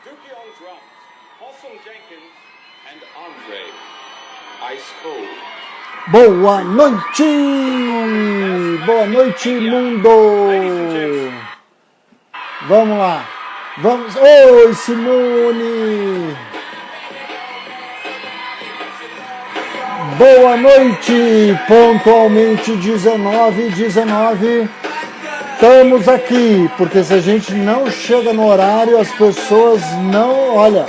Dookie on drums, Possum Jenkins and Andre. Ice Cold. Boa noite! Boa noite, mundo! Vamos lá. Vamos. Oi, Simone! Boa noite! Pontualmente 19h19. Estamos aqui, porque se a gente não chega no horário, as pessoas não, olha,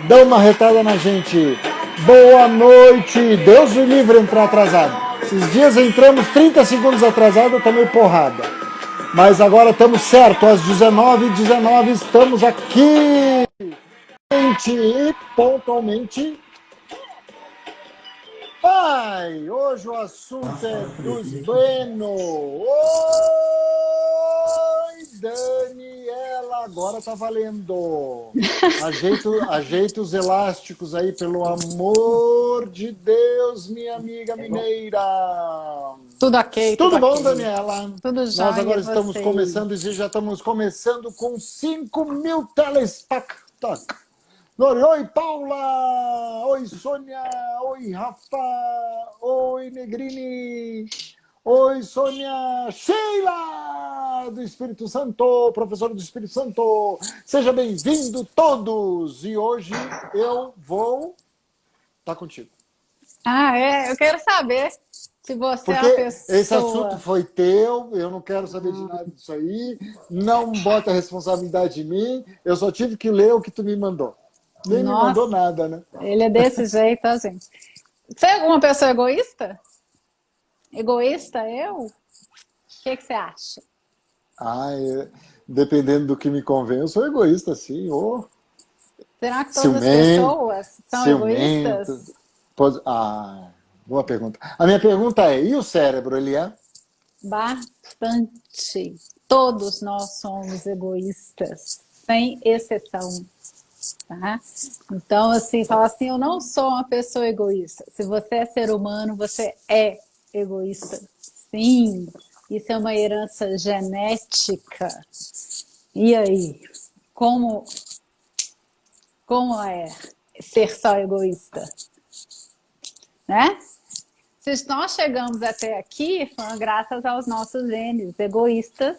dão uma retada na gente. Boa noite! Deus me livre entrar atrasado. Esses dias entramos 30 segundos atrasado, eu tomei porrada. Mas agora estamos certo, às 19h19 estamos aqui. E pontualmente. Ai, hoje o assunto é dos Bueno. Oi, Daniela, agora tá valendo. Ajeita os elásticos aí, pelo amor de Deus, minha amiga mineira. Tudo ok. Tudo bom, Daniela? Tudo jóia. Nós agora estamos começando e já estamos começando com 5.000 telespectadores. Oi, Paula! Oi, Sônia! Oi, Rafa! Oi, Negrini! Oi, Sônia! Sheila! Do Espírito Santo, professor do Espírito Santo! Seja bem-vindo todos! E hoje eu vou... Tá contigo. Ah, é? Eu quero saber se você porque é uma pessoa... esse assunto foi teu, eu não quero saber de nada disso aí, não bota a responsabilidade em mim, eu só tive que ler o que tu me mandou. Nem me mandou nada, né? Ele é desse jeito, tá, gente? Você é uma pessoa egoísta? Egoísta, eu? O que você acha? Dependendo do que me convém, eu sou egoísta, sim. Será que todas as pessoas são egoístas? Boa pergunta. A minha pergunta é, e o cérebro, ele é? Bastante. Todos nós somos egoístas, sem exceção. Tá? Então, assim, fala assim, eu não sou uma pessoa egoísta. Se você é ser humano, você é egoísta. Sim, isso é uma herança genética. E aí? Como é ser só egoísta? Né? Se nós chegamos até aqui, foi graças aos nossos genes egoístas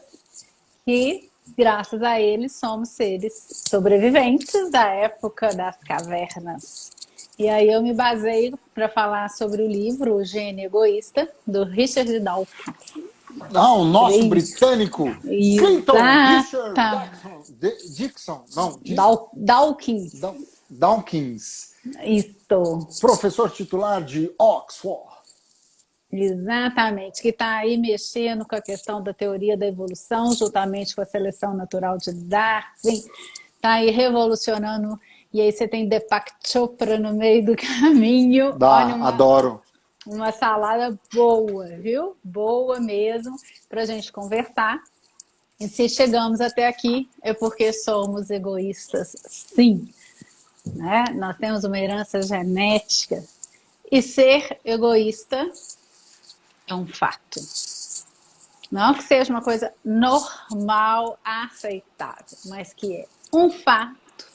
que... Graças a eles, somos seres sobreviventes da época das cavernas. E aí eu me baseio para falar sobre o livro O Gênio Egoísta, do Richard Dawkins. O nosso britânico Clinton Richard Dixon. Não, Dawkins. Dawkins. Isso. Professor titular de Oxford. Exatamente, que está aí mexendo com a questão da teoria da evolução, juntamente com a seleção natural de Darwin, está aí revolucionando, e aí você tem Deepak Chopra no meio do caminho. Olha, adoro. Uma salada boa, viu? Boa mesmo, para a gente conversar. E se chegamos até aqui, é porque somos egoístas, sim. Né? Nós temos uma herança genética, e ser egoísta é um fato. Não que seja uma coisa normal, aceitável, mas que é um fato,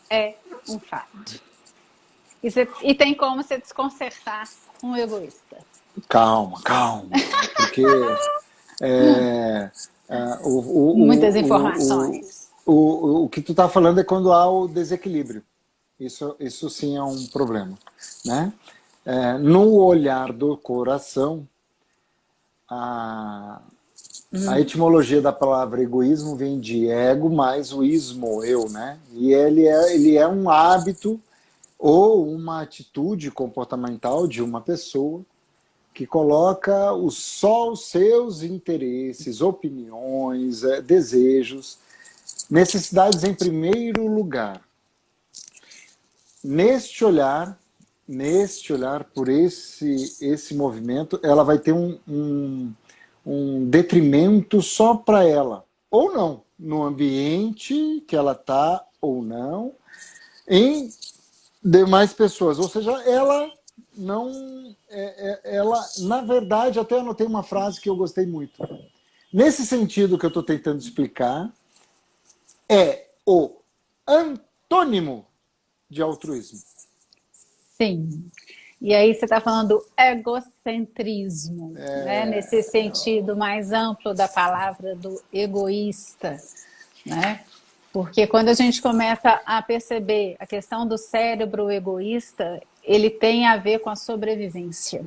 é um fato. E tem como você desconcertar um egoísta. Calma. Porque muitas informações. O que tu está falando é quando há o desequilíbrio. Isso sim é um problema. Né? No olhar do coração, a etimologia da palavra egoísmo vem de ego mais o ismo, eu, né? E ele é um hábito ou uma atitude comportamental de uma pessoa que coloca só os seus interesses, opiniões, desejos, necessidades em primeiro lugar. Neste olhar por esse movimento, ela vai ter um detrimento só para ela, ou não, no ambiente que ela está, ou não, em demais pessoas. Ou seja, ela não... ela, na verdade, até anotei uma frase que eu gostei muito. Nesse sentido que eu estou tentando explicar, é o antônimo de altruísmo. Sim. E aí você está falando do egocentrismo, né? Nesse sentido mais amplo da palavra do egoísta, né? Porque quando a gente começa a perceber a questão do cérebro egoísta, ele tem a ver com a sobrevivência,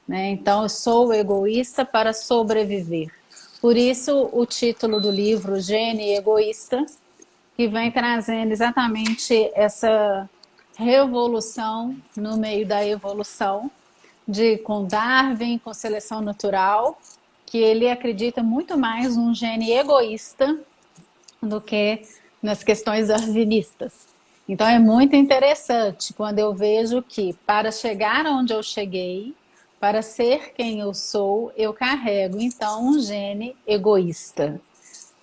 né? Então, eu sou egoísta para sobreviver. Por isso, o título do livro, Gene Egoísta, que vem trazendo exatamente essa revolução no meio da evolução, com Darwin, com seleção natural, que ele acredita muito mais num gene egoísta do que nas questões darwinistas. Então é muito interessante quando eu vejo que para chegar onde eu cheguei, para ser quem eu sou, eu carrego então um gene egoísta.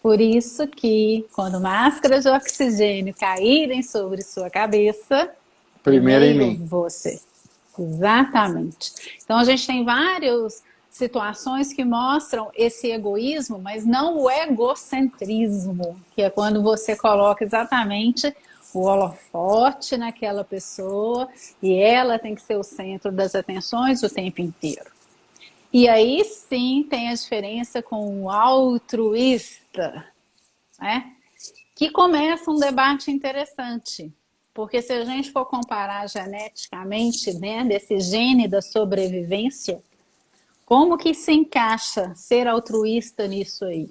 Por isso que quando máscaras de oxigênio caírem sobre sua cabeça, Primeiro em mim. você. Exatamente. Então a gente tem várias situações que mostram esse egoísmo, mas não o egocentrismo, que é quando você coloca exatamente o holofote naquela pessoa e ela tem que ser o centro das atenções o tempo inteiro. E aí sim tem a diferença com o altruísta, né? Que começa um debate interessante. Porque se a gente for comparar geneticamente, né, desse gene da sobrevivência, como que se encaixa ser altruísta nisso aí?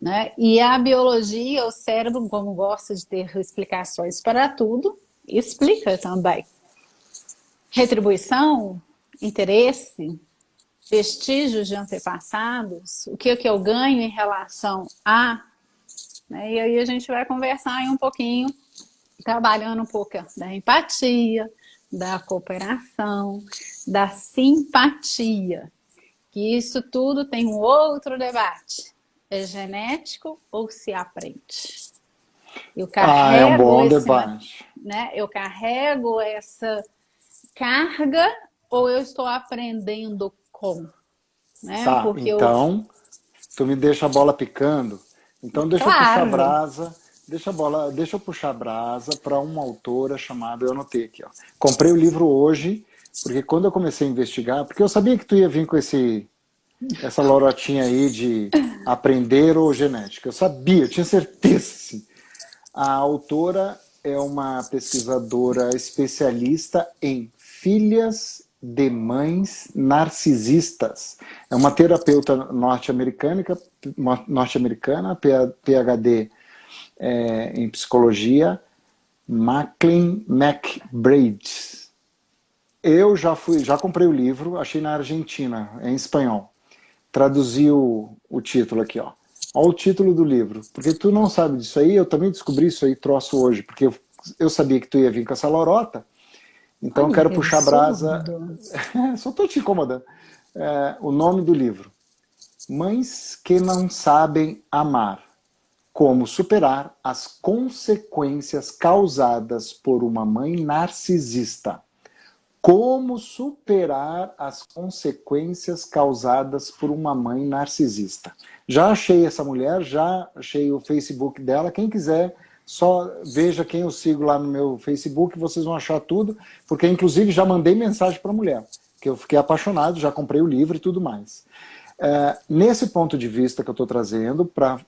Né? E a biologia, o cérebro, como gosta de ter explicações para tudo, explica também. Retribuição, interesse, vestígios de antepassados, o que eu ganho em relação a... Né? E aí a gente vai conversar aí um pouquinho, trabalhando um pouco da empatia, da cooperação, da simpatia. Que isso tudo tem um outro debate. É genético ou se aprende? Eu carrego é um bom debate. Né? Eu carrego essa carga ou eu estou aprendendo com? Né? Tá, Porque então, tu me deixa a bola picando. Então deixa eu puxar a Claro. brasa. Deixa eu puxar a brasa para uma autora chamada, eu anotei aqui, ó. Comprei o livro hoje, porque quando eu comecei a investigar, porque eu sabia que tu ia vir com essa lorotinha aí de aprender ou genética. Eu sabia, eu tinha certeza. Sim. A autora é uma pesquisadora especialista em filhas de mães narcisistas. É uma terapeuta norte-americana, PhD em psicologia, Macklin McBride. Eu já comprei o livro, achei na Argentina, em espanhol. Traduzi o título aqui, ó. Olha o título do livro. Porque tu não sabe disso aí, eu também descobri isso aí, troço hoje, porque eu sabia que tu ia vir com essa lorota, então Olha, eu quero que puxar a brasa. absurdo. Só estou te incomodando. O nome do livro: Mães que não sabem amar. Como superar as consequências causadas por uma mãe narcisista. Como superar as consequências causadas por uma mãe narcisista. Já achei essa mulher, já achei o Facebook dela. Quem quiser, só veja quem eu sigo lá no meu Facebook, vocês vão achar tudo, porque inclusive já mandei mensagem para a mulher, que eu fiquei apaixonado, já comprei o livro e tudo mais. Nesse ponto de vista que eu estou trazendo, para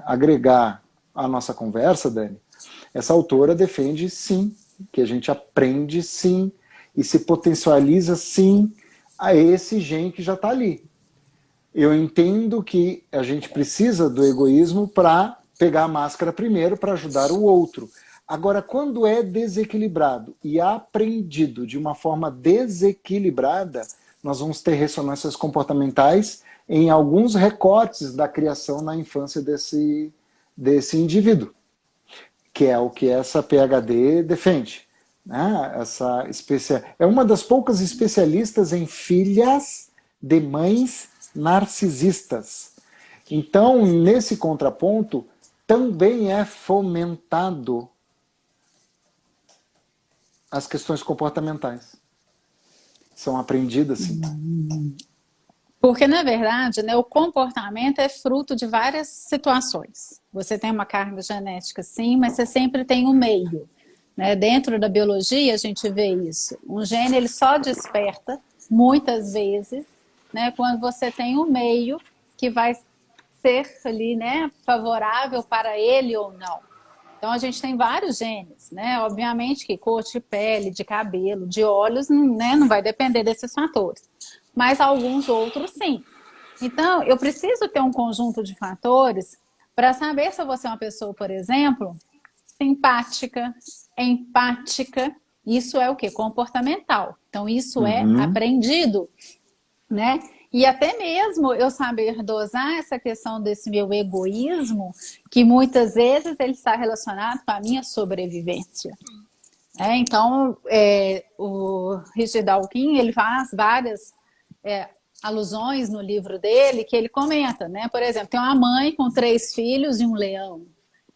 agregar a nossa conversa, Dani, essa autora defende sim, que a gente aprende sim, e se potencializa sim a esse gene que já está ali. Eu entendo que a gente precisa do egoísmo para pegar a máscara primeiro para ajudar o outro. Agora, quando é desequilibrado e aprendido de uma forma desequilibrada, nós vamos ter ressonâncias comportamentais em alguns recortes da criação na infância desse indivíduo, que é o que essa PhD defende. Né? É uma das poucas especialistas em filhas de mães narcisistas. Então, nesse contraponto, também é fomentado as questões comportamentais. São aprendidas, sim. Porque, na verdade, né, o comportamento é fruto de várias situações. Você tem uma carga genética, sim, mas você sempre tem um meio. Né? Dentro da biologia, a gente vê isso. Um gene ele só desperta, muitas vezes, né, quando você tem um meio que vai ser ali, né, favorável para ele ou não. Então, a gente tem vários genes, né? Obviamente que cor de pele, de cabelo, de olhos, né, não vai depender desses fatores. Mas alguns outros, sim. Então, eu preciso ter um conjunto de fatores para saber se eu vou ser uma pessoa, por exemplo, simpática, empática. Isso é o quê? Comportamental. Então, isso é aprendido, né? E até mesmo eu saber dosar essa questão desse meu egoísmo, que muitas vezes ele está relacionado com a minha sobrevivência. Então, o Richard Dawkins, ele faz várias alusões no livro dele, que ele comenta, né? Por exemplo, tem uma mãe com 3 filhos e um leão.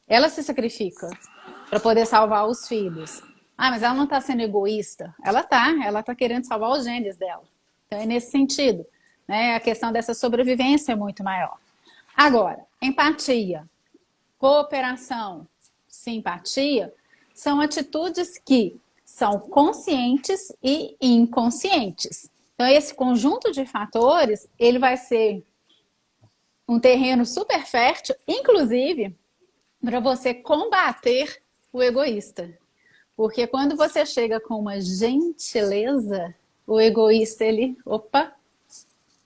Ela se sacrifica para poder salvar os filhos. Ah, mas ela não está sendo egoísta. Ela tá querendo salvar os genes dela. Então, é nesse sentido. Né? A questão dessa sobrevivência é muito maior. Agora, empatia, cooperação, simpatia, são atitudes que são conscientes e inconscientes. Então, esse conjunto de fatores, ele vai ser um terreno super fértil, inclusive, para você combater o egoísta. Porque quando você chega com uma gentileza, o egoísta, ele, opa,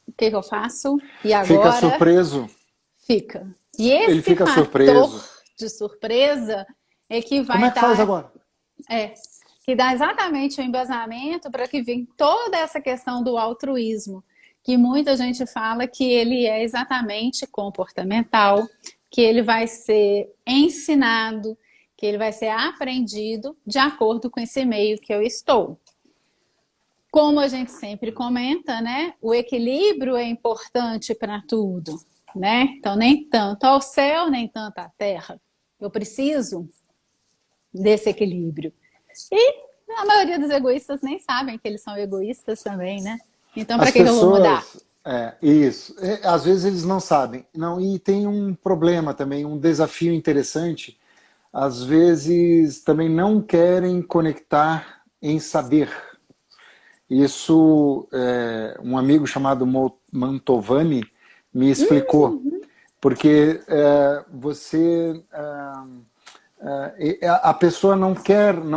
o que eu faço? E agora? Fica surpreso. Fica. E esse ele fica fator surpreso. de surpresa é que vai Como é que faz agora? Que dá exatamente o embasamento para que venha toda essa questão do altruísmo, que muita gente fala que ele é exatamente comportamental, que ele vai ser ensinado, que ele vai ser aprendido de acordo com esse meio que eu estou. Como a gente sempre comenta, né? O equilíbrio é importante para tudo, né? Então, nem tanto ao céu, nem tanto à terra. Eu preciso desse equilíbrio. E a maioria dos egoístas nem sabem que eles são egoístas também, né? Então, para que eu vou mudar? Isso. Às vezes eles não sabem. Não, e tem um problema também, um desafio interessante. Às vezes também não querem conectar em saber. Isso, um amigo chamado Mantovani me explicou. Porque a pessoa não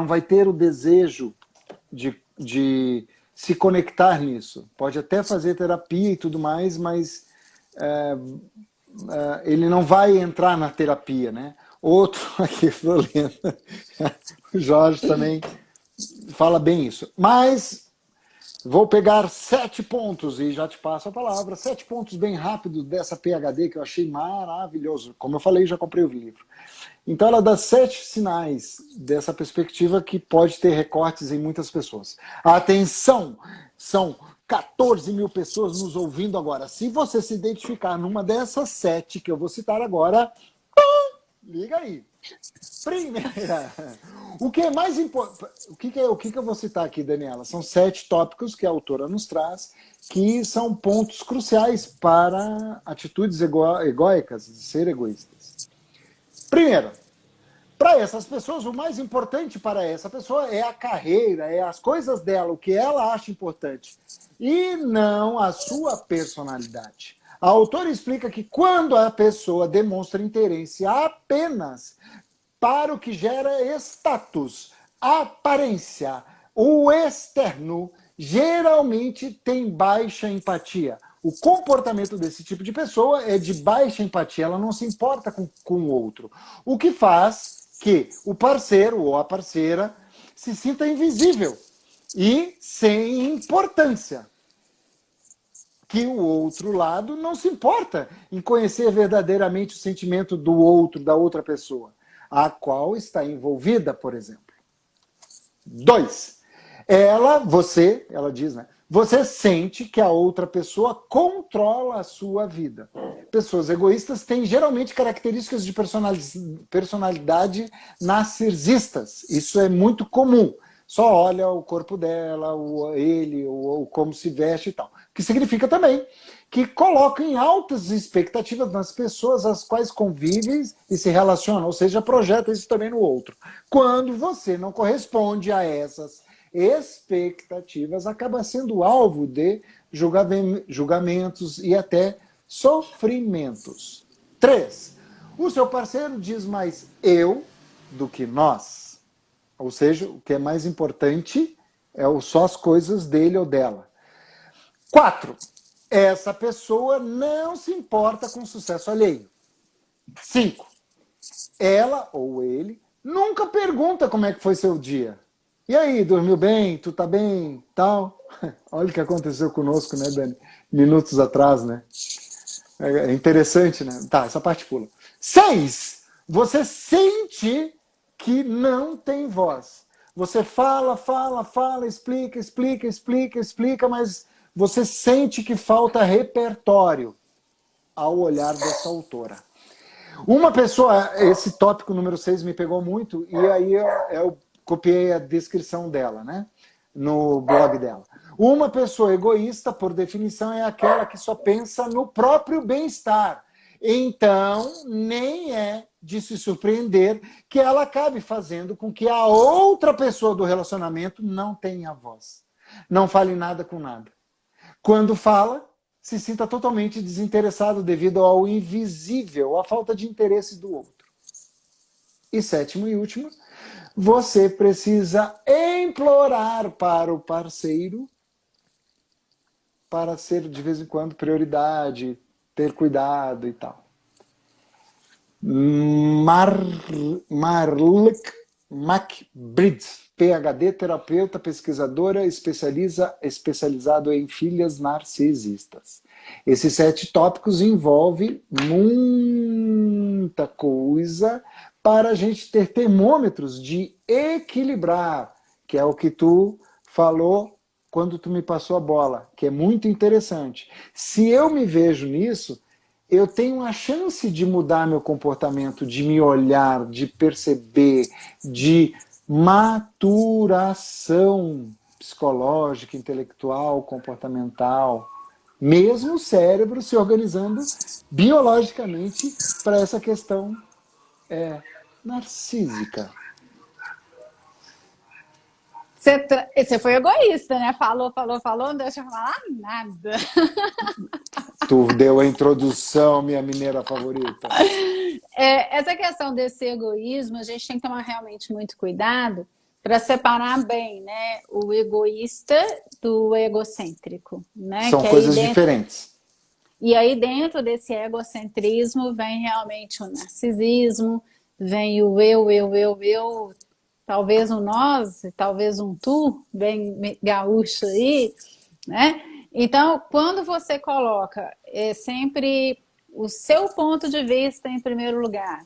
vai ter o desejo de se conectar nisso. Pode até fazer terapia e tudo mais, mas ele não vai entrar na terapia, né? Outro aqui, o Jorge também fala bem isso. Mas vou pegar 7 pontos e já te passo a palavra. 7 pontos bem rápido dessa PhD que eu achei maravilhoso. Como eu falei, já comprei o livro. Então ela dá 7 sinais dessa perspectiva que pode ter recortes em muitas pessoas. Atenção! São 14 mil pessoas nos ouvindo agora. Se você se identificar numa dessas 7 que eu vou citar agora, liga aí. Primeira, o que é mais importante? O que eu vou citar aqui, Daniela? São 7 tópicos que a autora nos traz, que são pontos cruciais para atitudes egóicas, de ser egoístas. Primeiro, para essas pessoas, o mais importante para essa pessoa é a carreira, é as coisas dela, o que ela acha importante, e não a sua personalidade. A autora explica que quando a pessoa demonstra interesse apenas para o que gera status, aparência, o externo, geralmente tem baixa empatia. O comportamento desse tipo de pessoa é de baixa empatia, ela não se importa com o outro. O que faz que o parceiro ou a parceira se sinta invisível e sem importância. Que o outro lado não se importa em conhecer verdadeiramente o sentimento do outro, da outra pessoa, a qual está envolvida, por exemplo. 2. Ela diz, né? Você sente que a outra pessoa controla a sua vida. Pessoas egoístas têm geralmente características de personalidade narcisistas. Isso é muito comum. Só olha o corpo dela, ele, ou como se veste e tal. Que significa também que colocam em altas expectativas nas pessoas às quais convivem e se relacionam, ou seja, projeta isso também no outro. Quando você não corresponde a essas expectativas, acaba sendo alvo de julgamentos e até sofrimentos. 3. O seu parceiro diz mais eu do que nós. Ou seja, o que é mais importante é só as coisas dele ou dela. 4. Essa pessoa não se importa com o sucesso alheio. 5. Ela ou ele nunca pergunta como é que foi seu dia. E aí, dormiu bem? Tu tá bem? Tal? Olha o que aconteceu conosco, né, Dani? Minutos atrás, né? É interessante, né? Tá, essa parte pula. 6. Você sente que não tem voz. Você fala, explica, mas você sente que falta repertório ao olhar dessa autora. Uma pessoa, esse tópico número 6 me pegou muito, e aí eu copiei a descrição dela, né? No blog dela. Uma pessoa egoísta, por definição, é aquela que só pensa no próprio bem-estar. Então, nem é de se surpreender que ela acabe fazendo com que a outra pessoa do relacionamento não tenha voz. Não fale nada com nada. Quando fala, se sinta totalmente desinteressado devido ao invisível, à falta de interesse do outro. E 7º e último, você precisa implorar para o parceiro para ser, de vez em quando, prioridade, ter cuidado e tal. Marluk McBride, PhD, terapeuta, pesquisadora, especializado em filhas narcisistas. Esses 7 tópicos envolvem muita coisa para a gente ter termômetros de equilibrar, que é o que tu falou quando tu me passou a bola, que é muito interessante. Se eu me vejo nisso, eu tenho a chance de mudar meu comportamento, de me olhar, de perceber, de maturação psicológica, intelectual, comportamental. Mesmo o cérebro se organizando biologicamente para essa questão narcísica. Você foi egoísta, né? Falou, não deixa eu falar nada. Tu deu a introdução, minha mineira favorita. Essa questão desse egoísmo, a gente tem que tomar realmente muito cuidado para separar bem, né, o egoísta do egocêntrico. Né? São coisas diferentes. E aí dentro desse egocentrismo vem realmente o narcisismo, vem o eu, talvez um nós, talvez um tu, bem gaúcho aí, né? Então, quando você coloca sempre o seu ponto de vista em primeiro lugar,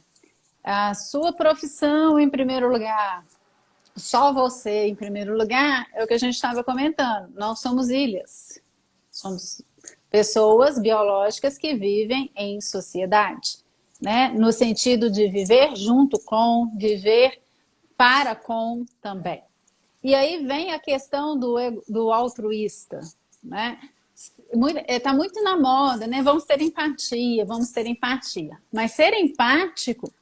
a sua profissão em primeiro lugar, só você em primeiro lugar, é o que a gente estava comentando. Nós somos ilhas. Somos pessoas biológicas que vivem em sociedade, né? No sentido de viver junto com, viver para com também. E aí vem a questão do altruísta, né? Está muito na moda, né? Vamos ter empatia. Mas ser empático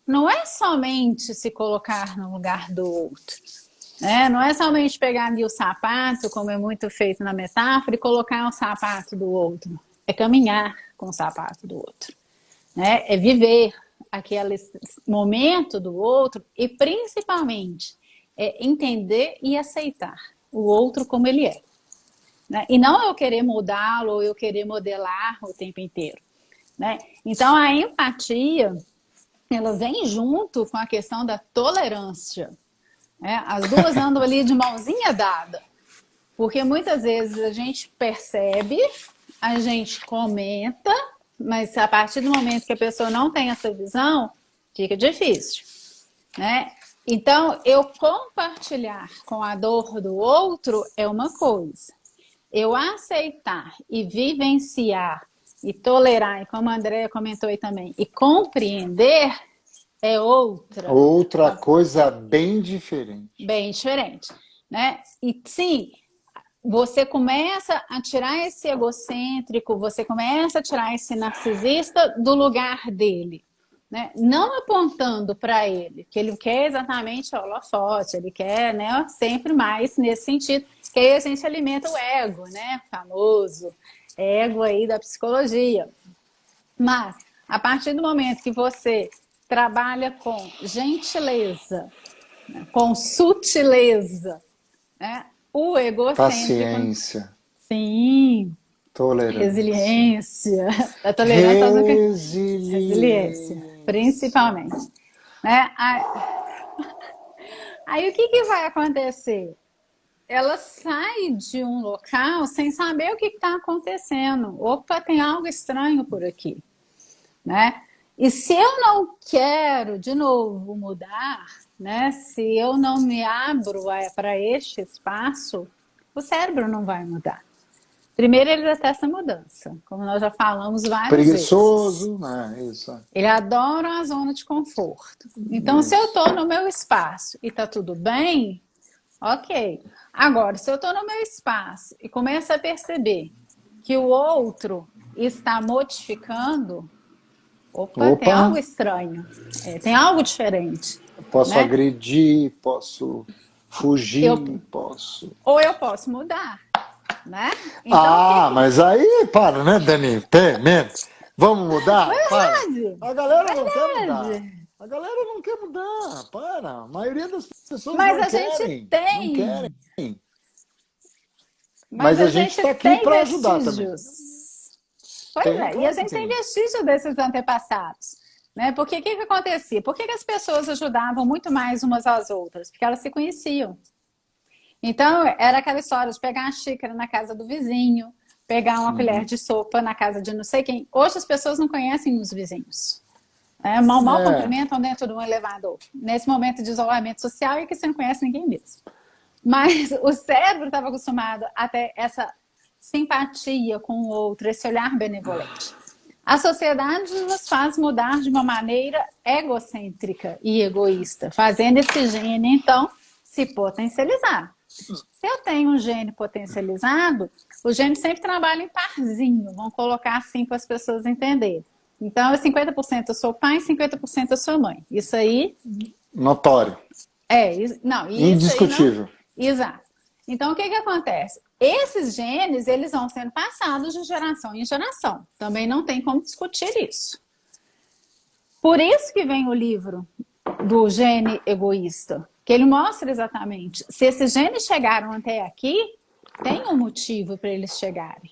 não é somente se colocar no lugar do outro, né? Não é somente pegar ali o sapato, como é muito feito na metáfora, e colocar o sapato do outro. É caminhar com o sapato do outro, né? É viver aquele momento do outro e, principalmente, entender e aceitar o outro como ele é. Né? E não eu querer mudá-lo ou eu querer modelar o tempo inteiro. Né? Então, a empatia, ela vem junto com a questão da tolerância. Né? As duas andam ali de mãozinha dada. Porque muitas vezes a gente percebe, a gente comenta, mas a partir do momento que a pessoa não tem essa visão, fica difícil. Né? Então, eu compartilhar com a dor do outro é uma coisa. Eu aceitar e vivenciar e tolerar, e como a Andréia comentou aí também, e compreender é outra. Outra coisa bem diferente. Bem diferente. Né? E sim, você começa a tirar esse egocêntrico, você começa a tirar esse narcisista do lugar dele, né? Não apontando para ele, que ele quer exatamente o holofote, ele quer, né, sempre mais nesse sentido, que aí a gente alimenta o ego, né? Famoso ego aí da psicologia. Mas, a partir do momento que você trabalha com gentileza, né, com sutileza, né, o egocêntrico... Paciência. Sim, Tolerância. resiliência. A tolerância... Resiliência. Principalmente. Né? Aí o que vai acontecer? Ela sai de um local sem saber o que está acontecendo. Opa, tem algo estranho por aqui. Né? E se eu não quero, de novo, mudar, né? Se eu não me abro para este espaço, o cérebro não vai mudar. Primeiro, ele detesta mudança, como nós já falamos várias vezes. Preguiçoso, né? Isso. Ele adora a zona de conforto. Então, se eu estou no meu espaço e está tudo bem, ok. Agora, se eu estou no meu espaço e começo a perceber que o outro está modificando, opa, tem algo estranho, tem algo diferente. Posso, né? agredir, posso fugir, posso... Ou eu posso mudar, né? Então, mas aí, para, né, Dani? Menos. Vamos mudar? Verdade. Para. A galera não quer mudar. A galera não quer mudar, para. A maioria das pessoas mas não a querem. Gente tem. Não querem. Mas a gente está aqui para ajudar também. Pois é, e a gente tem vestígio desses antepassados. Né? Porque o que acontecia? Por que as pessoas ajudavam muito mais umas às outras? Porque elas se conheciam. Então, era aquela história de pegar uma xícara na casa do vizinho, pegar uma colher de sopa na casa de não sei quem. Hoje as pessoas não conhecem os vizinhos. Mal cumprimentam dentro de um elevador. Nesse momento de isolamento social e que você não conhece ninguém mesmo. Mas o cérebro estava acostumado a ter essa simpatia com o outro, esse olhar benevolente. A sociedade nos faz mudar de uma maneira egocêntrica e egoísta, fazendo esse gene, então, se potencializar. Se eu tenho um gene potencializado, o gene sempre trabalha em parzinho, vamos colocar assim para as pessoas entenderem. Então, 50% eu sou pai, 50% eu sou mãe. Isso aí... Notório. Indiscutível. Exato. Então, o que acontece? Esses genes, eles vão sendo passados de geração em geração. Também não tem como discutir isso. Por isso que vem o livro do gene egoísta, que ele mostra exatamente, se esses genes chegaram até aqui, tem um motivo para eles chegarem.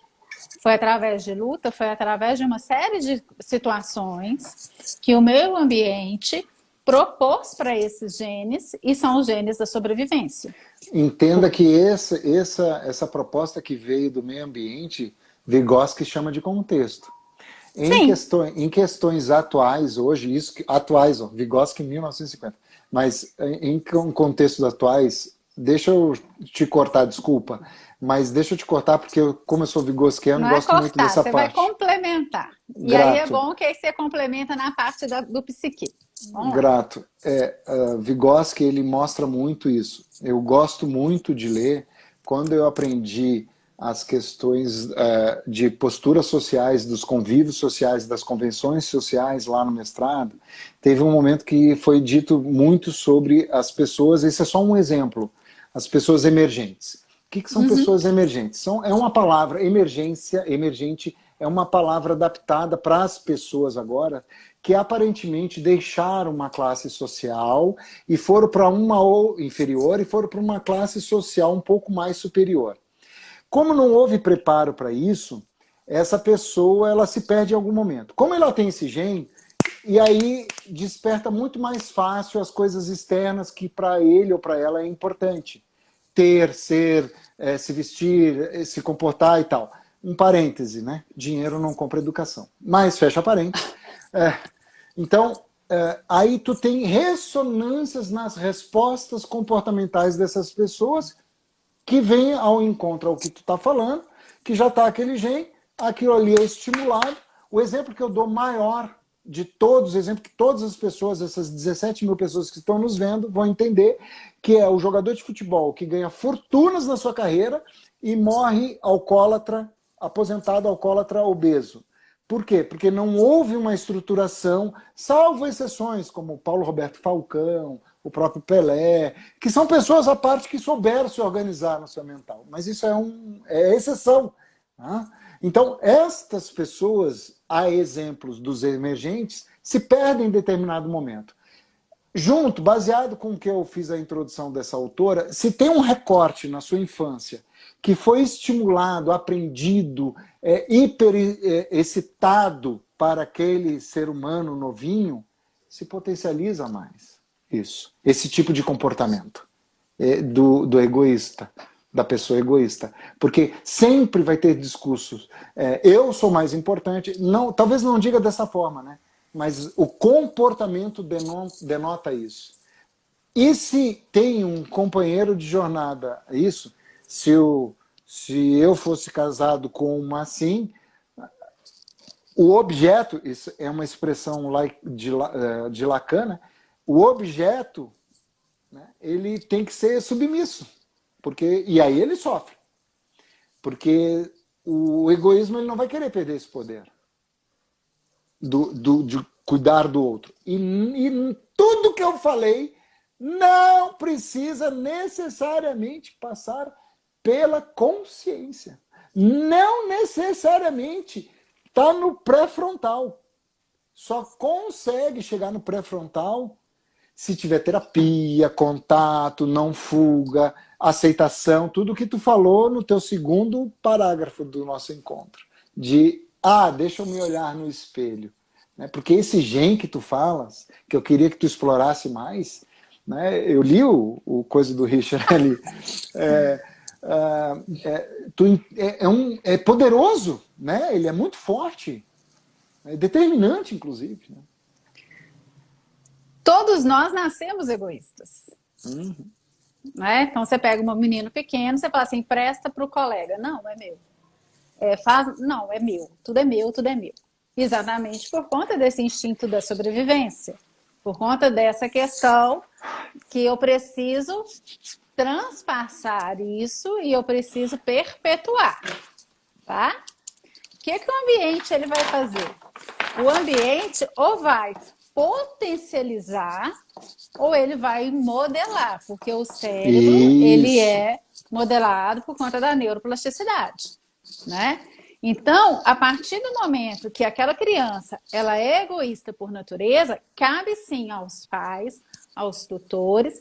Foi através de luta, foi através de uma série de situações que o meio ambiente propôs para esses genes, e são os genes da sobrevivência. Entenda que essa proposta que veio do meio ambiente, Vygotsky chama de contexto. Em questões atuais, hoje, Vygotsky em 1950, mas em contextos atuais, deixa eu te cortar, desculpa, mas deixa eu te cortar porque como eu sou vygoskiano, gosto muito dessa parte. Você vai complementar. E Grato. Aí é bom que aí você complementa na parte do psiquismo. Grato. Vygotsky, ele mostra muito isso. Eu gosto muito de ler. Quando eu aprendi as questões de posturas sociais, dos convívios sociais, das convenções sociais lá no mestrado, teve um momento que foi dito muito sobre as pessoas, esse é só um exemplo, as pessoas emergentes. O que são pessoas emergentes? É uma palavra, emergente, é uma palavra adaptada para as pessoas agora, que aparentemente deixaram uma classe social e foram para uma ou inferior e foram para uma classe social um pouco mais superior. Como não houve preparo para isso, essa pessoa ela se perde em algum momento. Como ela tem esse gene, e aí desperta muito mais fácil as coisas externas que para ele ou para ela é importante. Ter, ser, se vestir, se comportar e tal. Um parêntese, né? Dinheiro não compra educação. Mas fecha parênteses. Então, aí tu tem ressonâncias nas respostas comportamentais dessas pessoas que vêm ao encontro ao que tu está falando, que já está aquele gene, aquilo ali é estimulado. O exemplo que eu dou maior de todos, o exemplo que todas as pessoas, essas 17 mil pessoas que estão nos vendo, vão entender, que é o jogador de futebol que ganha fortunas na sua carreira e morre alcoólatra, aposentado alcoólatra obeso. Por quê? Porque não houve uma estruturação, salvo exceções, como Paulo Roberto Falcão, o próprio Pelé, que são pessoas à parte que souberam se organizar no seu mental. Mas isso é exceção. Tá? Então, estas pessoas, a exemplos dos emergentes, se perdem em determinado momento. Junto, baseado com o que eu fiz a introdução dessa autora, se tem um recorte na sua infância que foi estimulado, aprendido, hiper excitado para aquele ser humano novinho, se potencializa mais isso, esse tipo de comportamento do egoísta, da pessoa egoísta. Porque sempre vai ter discursos, eu sou mais importante, não, talvez não diga dessa forma, né? Mas o comportamento denota isso. E se tem um companheiro de jornada, isso, se eu fosse casado com uma assim, o objeto, isso é uma expressão de Lacan, né? O objeto, né, ele tem que ser submisso, e aí ele sofre. Porque o egoísmo ele não vai querer perder esse poder. De cuidar do outro. E tudo que eu falei não precisa necessariamente passar pela consciência. Não necessariamente está no pré-frontal. Só consegue chegar no pré-frontal se tiver terapia, contato, não fuga, aceitação, tudo que tu falou no teu segundo parágrafo do nosso encontro. Deixa eu me olhar no espelho. Né? Porque esse gen que tu falas, que eu queria que tu explorasse mais, né? Eu li o coisa do Richard ali. É poderoso, né? Ele é muito forte, é determinante, inclusive. Né? Todos nós nascemos egoístas. Né? Então você pega um menino pequeno, você fala assim, empresta para o colega. Não, é meu. Não, é meu. Tudo é meu, tudo é meu. Exatamente por conta desse instinto da sobrevivência. Por conta dessa questão que eu preciso transpassar isso e eu preciso perpetuar. Tá? O que o ambiente ele vai fazer? O ambiente ou vai potencializar ou ele vai modelar, porque o cérebro ele é modelado por conta da neuroplasticidade, né? Então, a partir do momento que aquela criança ela é egoísta por natureza, cabe sim aos pais, aos tutores,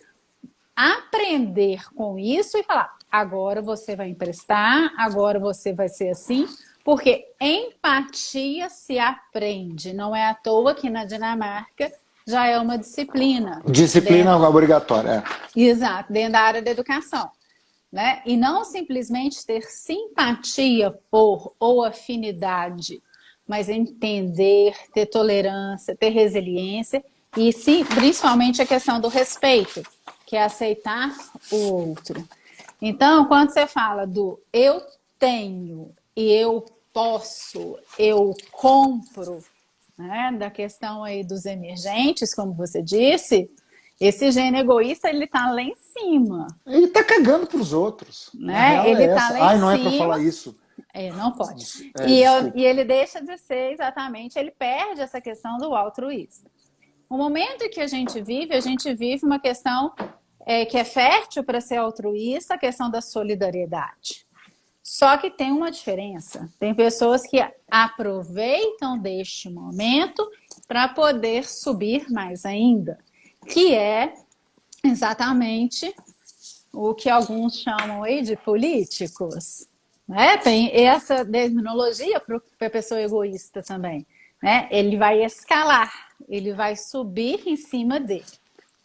aprender com isso e falar, agora você vai emprestar, agora você vai ser assim, porque empatia se aprende. Não é à toa que na Dinamarca já é uma disciplina. Disciplina obrigatória. Exato, dentro da área da educação. Né? E não simplesmente ter simpatia por ou afinidade, mas entender, ter tolerância, ter resiliência e sim, principalmente a questão do respeito, que é aceitar o outro. Então, quando você fala do eu tenho e eu posso, eu compro, né? Da questão aí dos emergentes, como você disse, esse gene egoísta, ele tá lá em cima. Ele tá cagando pros outros. Né? Ele tá lá em não cima. É pra falar isso. Não pode. E ele deixa de ser exatamente, ele perde essa questão do altruísmo. O momento que a gente vive uma questão que é fértil para ser altruísta, a questão da solidariedade. Só que tem uma diferença. Tem pessoas que aproveitam deste momento para poder subir mais ainda. Que é exatamente o que alguns chamam aí de políticos. Né? Tem essa terminologia para a pessoa egoísta também. Né? Ele vai escalar, ele vai subir em cima dele.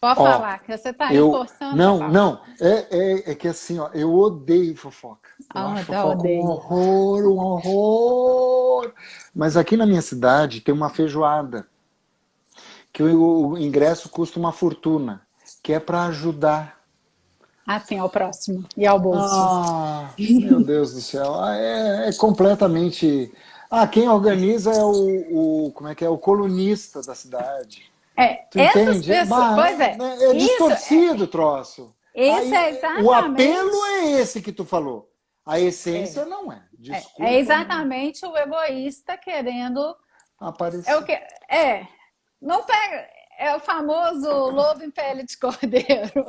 Pode falar, que você está aí forçando. Não. É que assim, eu odeio fofoca. Eu acho fofoca um horror. Mas aqui na minha cidade tem uma feijoada. Que o ingresso custa uma fortuna, que é para ajudar. Assim, ao próximo e ao bolso. Meu Deus do céu, é completamente... quem organiza é como é que é? O colunista da cidade. Tu entende? Pois é. É distorcido o troço. Esse é exatamente... O apelo é esse que tu falou. A essência não é. Desculpa. É exatamente o egoísta querendo... Aparecer. É o que... Não pega... É o famoso lobo em pele de cordeiro.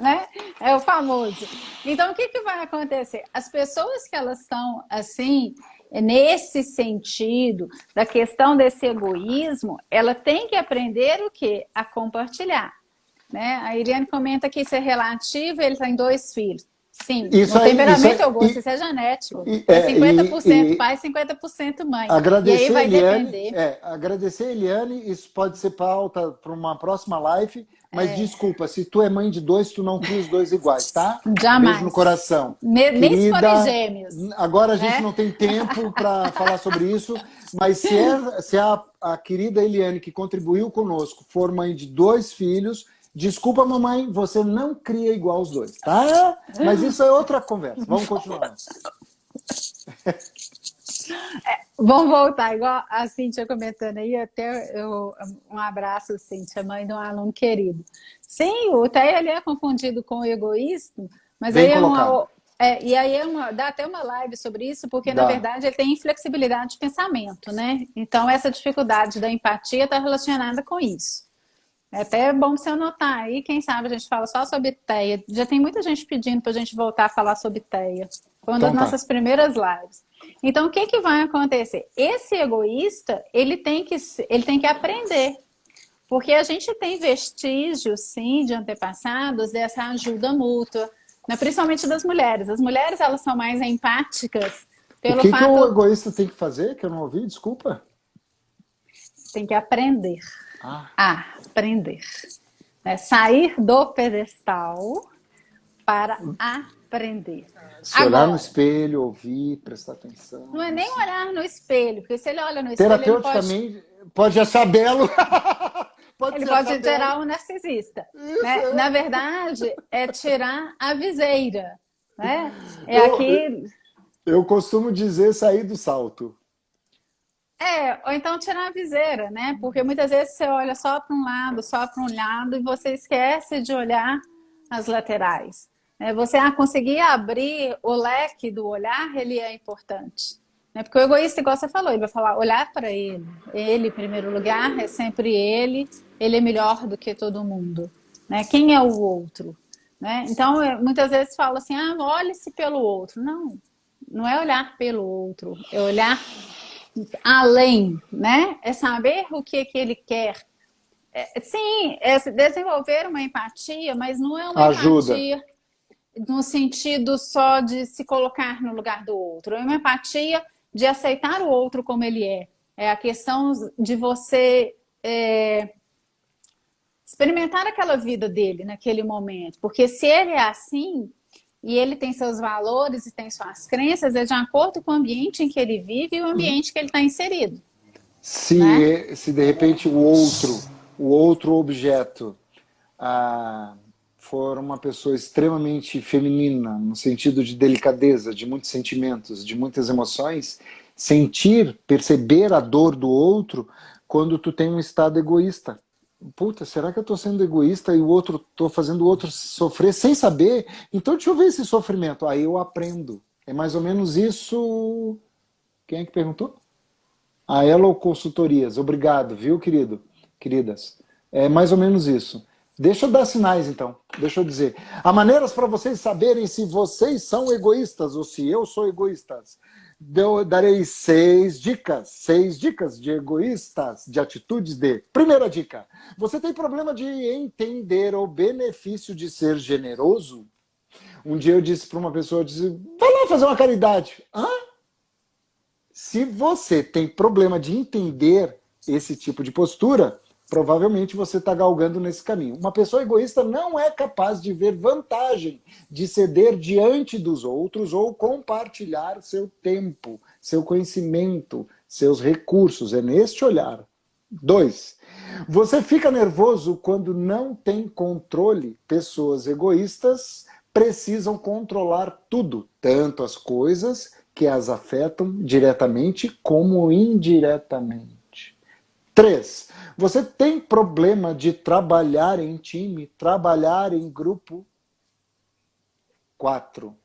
Né? É o famoso. Então, o que vai acontecer? As pessoas que elas estão assim, nesse sentido, da questão desse egoísmo, ela tem que aprender o quê? A compartilhar. Né? A Iriane comenta que isso é relativo, ele tem 2 filhos. Sim, Isso no aí, temperamento eu gosto, isso é genético. É 50% pai, 50% mãe. Agradecer, E aí vai Eliane, depender. agradecer, Eliane, isso pode ser pauta para uma próxima live, mas desculpa, se tu é mãe de 2, tu não cria os 2 iguais, tá? Jamais. Beijo no coração. Nem se forem Querida, gêmeos. agora a gente não tem tempo para falar sobre isso, mas se a querida Eliane, que contribuiu conosco, for mãe de 2 filhos, desculpa, mamãe, você não cria igual os 2, tá? Mas isso é outra conversa. Vamos continuar. Vamos voltar, igual a Cíntia comentando aí, um abraço, Cíntia, mãe de um aluno querido. Sim, o Theo ele é confundido com o egoísta, mas Bem aí colocado. e aí dá até uma live sobre isso, porque Dá. na verdade ele tem inflexibilidade de pensamento, né? Então essa dificuldade da empatia está relacionada com isso. É até bom você anotar aí, quem sabe a gente fala só sobre TEA. Já tem muita gente pedindo para a gente voltar a falar sobre TEA. Foi uma das nossas primeiras lives. Então, o que vai acontecer? Esse egoísta, ele tem que aprender. Porque a gente tem vestígios, sim, de antepassados dessa ajuda mútua, né? Principalmente das mulheres. As mulheres, elas são mais empáticas pelo fato... O que o egoísta tem que fazer, que eu não ouvi? Desculpa. Tem que aprender. A aprender. Né? Sair do pedestal para aprender. Se olhar no espelho, ouvir, prestar atenção. Não é nem olhar no espelho, porque se ele olha no espelho, terapeuticamente, pode achar belo. Ele pode tirar o narcisista. Né? Na verdade, é tirar a viseira. Né? Eu costumo dizer sair do salto. Ou então tirar a viseira, né? Porque muitas vezes você olha só para um lado, e você esquece de olhar as laterais. Você conseguir abrir o leque do olhar, ele é importante. Porque o egoísta, igual você falou, ele vai falar, olhar para ele. Ele, em primeiro lugar, é sempre ele é melhor do que todo mundo. Né? Quem é o outro? Né? Então, muitas vezes fala assim, olhe-se pelo outro. Não é olhar pelo outro, é olhar além, né? É saber o que ele quer. Sim, é desenvolver uma empatia, mas não é uma empatia no sentido só de se colocar no lugar do outro. É uma empatia de aceitar o outro como ele é. É a questão de você experimentar aquela vida dele naquele momento. Porque se ele é assim, e ele tem seus valores e tem suas crenças, é de acordo com o ambiente em que ele vive e o ambiente que ele está inserido. Se de repente o outro objeto for uma pessoa extremamente feminina, no sentido de delicadeza, de muitos sentimentos, de muitas emoções, perceber a dor do outro quando tu tem um estado egoísta. Puta, será que eu tô sendo egoísta e tô fazendo o outro sofrer sem saber? Então deixa eu ver esse sofrimento. Aí eu aprendo. É mais ou menos isso... Quem é que perguntou? A Elo Consultorias. Obrigado, viu, queridas? É mais ou menos isso. Deixa eu dar sinais, então. Deixa eu dizer. Há maneiras para vocês saberem se vocês são egoístas ou se eu sou egoísta. Eu darei 6 dicas. 6 dicas de egoístas, de atitudes de... Primeira dica. Você tem problema de entender o benefício de ser generoso? Um dia eu disse para uma pessoa, vai lá fazer uma caridade. Se você tem problema de entender esse tipo de postura, provavelmente você está galgando nesse caminho. Uma pessoa egoísta não é capaz de ver vantagem de ceder diante dos outros ou compartilhar seu tempo, seu conhecimento, seus recursos. É neste olhar. 2. Você fica nervoso quando não tem controle. Pessoas egoístas precisam controlar tudo, tanto as coisas que as afetam diretamente como indiretamente. 3. Você tem problema de trabalhar em time, trabalhar em grupo? 4.